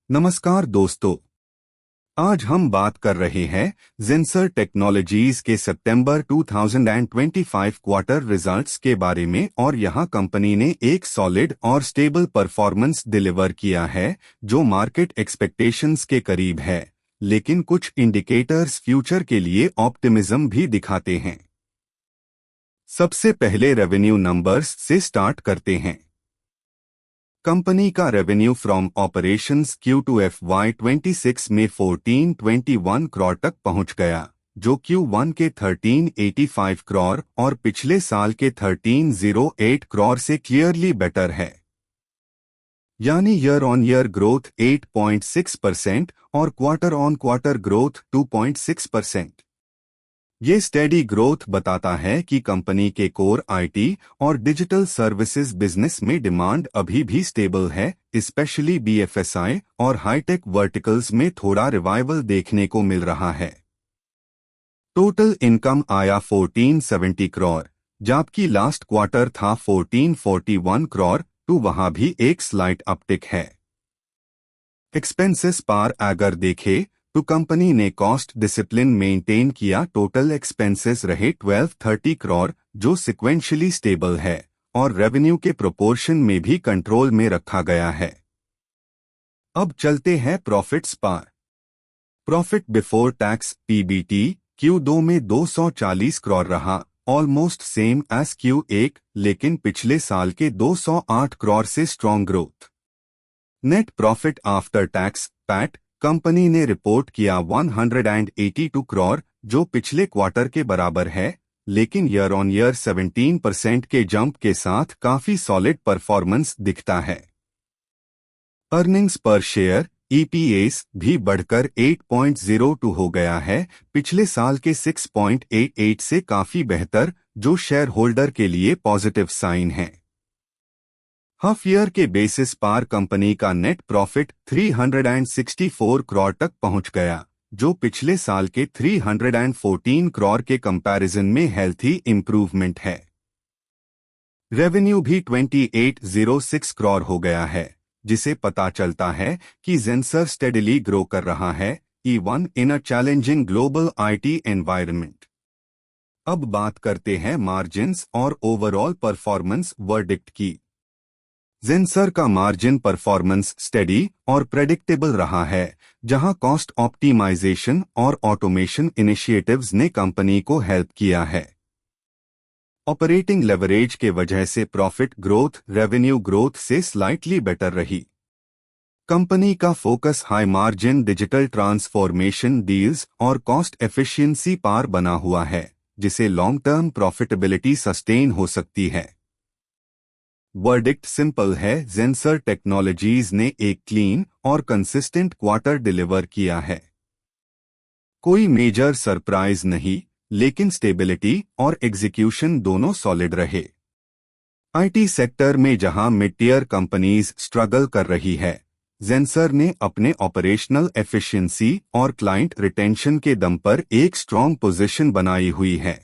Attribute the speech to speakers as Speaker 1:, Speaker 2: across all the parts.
Speaker 1: नमस्कार दोस्तों। आज हम बात कर रहे हैं जेंसर टेक्नोलॉजीज के सितंबर 2025 क्वार्टर रिजल्ट्स के बारे में और यहां कंपनी ने एक सॉलिड और स्टेबल परफॉर्मेंस डिलीवर किया है जो मार्केट एक्सपेक्टेशंस के करीब है, लेकिन कुछ इंडिकेटर्स फ्यूचर के लिए ऑप्टिमिज्म भी दिखाते हैं। सबसे पहले रेवेन्यू नंबर्स से स्टार्ट करते हैं। कंपनी का revenue from operations Q2 FY26 में 1421 करोड़ तक पहुंच गया, जो Q1 के 1385 करोड़ और पिछले साल के 1308 करोड़ से क्लियरली बेटर है। यानी ईयर ऑन ईयर ग्रोथ 8.6% और क्वार्टर ऑन क्वार्टर ग्रोथ 2.6%। ये स्टेडी ग्रोथ बताता है कि कंपनी के कोर आईटी और डिजिटल सर्विसेज बिजनेस में डिमांड अभी भी स्टेबल है, स्पेशली बीएफएसआई और हाईटेक वर्टिकल्स में थोड़ा रिवाइवल देखने को मिल रहा है। टोटल इनकम आया 1470 करोड़, जबकि लास्ट क्वार्टर था 1441 करोड़, तो वहां भी एक स्लाइट अपटिक है। एक्सपेंसेस पर अगर देखें तो कंपनी ने कॉस्ट डिसिप्लिन मेंटेन किया। टोटल एक्सपेंसेस रहे 1230 करोड़, जो सिक्वेंशियली स्टेबल है और रेवेन्यू के प्रोपोर्शन में भी कंट्रोल में रखा गया है। अब चलते हैं प्रॉफिट्स पर। Profit before tax PBT Q2 में 240 करोड़ रहा, ऑलमोस्ट सेम एज Q1, लेकिन पिछले साल के 208 करोड़ से strong growth. Net profit after tax PAT company ने रिपोर्ट किया 182 करोड़, जो पिछले क्वार्टर के बराबर है, लेकिन ईयर ऑन ईयर 17% के जंप के साथ काफी सॉलिड परफॉर्मेंस दिखता है। अर्निंग्स पर शेयर EPS भी बढ़कर 8.02 हो गया है, पिछले साल के 6.88 से काफी बेहतर, जो शेयर होल्डर के लिए पॉजिटिव साइन है। हाफ ईयर के बेसिस पर कंपनी का नेट प्रॉफिट 364 करोड़ तक पहुंच गया, जो पिछले साल के 314 करोड़ के कंपैरिजन में हेल्थी इंप्रूवमेंट है। रेवेन्यू भी 2806 करोड़ हो गया है, जिसे पता चलता है कि जेंसर स्टेडिली ग्रो कर रहा है, even in a challenging global IT environment. अब बात करते हैं मार्जिन्स और ओवरऑल परफॉर्मेंस वर्डिक्ट की। जेंसर का मार्जिन परफॉर्मेंस स्टेडी और प्रेडिक्टेबल रहा है, जहां कॉस्ट ऑप्टिमाइजेशन और ऑटोमेशन इनिशिएटिव्स ने कंपनी को हेल्प किया है। ऑपरेटिंग लेवरेज के वजह से प्रॉफिट ग्रोथ रेवेन्यू ग्रोथ से स्लाइटली बेटर रही। कंपनी का focus high margin digital transformation deals और कॉस्ट एफिशिएंसी पर बना हुआ है, जिसे लॉन्ग टर्म प्रॉफिटेबिलिटी सस्टेन हो सकती है। वर्डिक्ट सिंपल है, जेंसर टेक्नोलॉजीज ने एक क्लीन और कंसिस्टेंट क्वार्टर डिलीवर किया है। कोई मेजर सरप्राइज नहीं, लेकिन स्टेबिलिटी और एग्जीक्यूशन दोनों सॉलिड रहे। आईटी सेक्टर में जहां मिड टियर कंपनीज स्ट्रगल कर रही है, जेंसर ने अपने ऑपरेशनल एफिशिएंसी और क्लाइंट रिटेंशन के दम पर एक स्ट्रॉन्ग पोजीशन बनाई हुई है।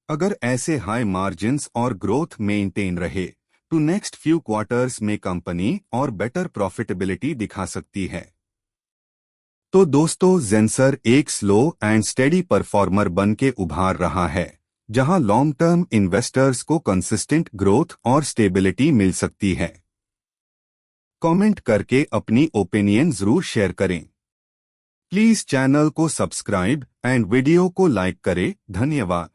Speaker 1: अगर ऐसे हाई मार्जिन्स और ग्रोथ मेंटेन रहे तो नेक्स्ट फ्यू क्वार्टर्स में कंपनी और बेटर प्रॉफिटेबिलिटी दिखा सकती है। तो दोस्तों, जेंसर एक स्लो एंड स्टेडी परफॉर्मर बन के उभार रहा है, जहां लॉन्ग टर्म इन्वेस्टर्स को कंसिस्टेंट ग्रोथ और स्टेबिलिटी मिल सकती है। कमेंट करके अपनी ओपिनियन जरूर शेयर करें। प्लीज चैनल को सब्सक्राइब एंड वीडियो को लाइक करें। धन्यवाद।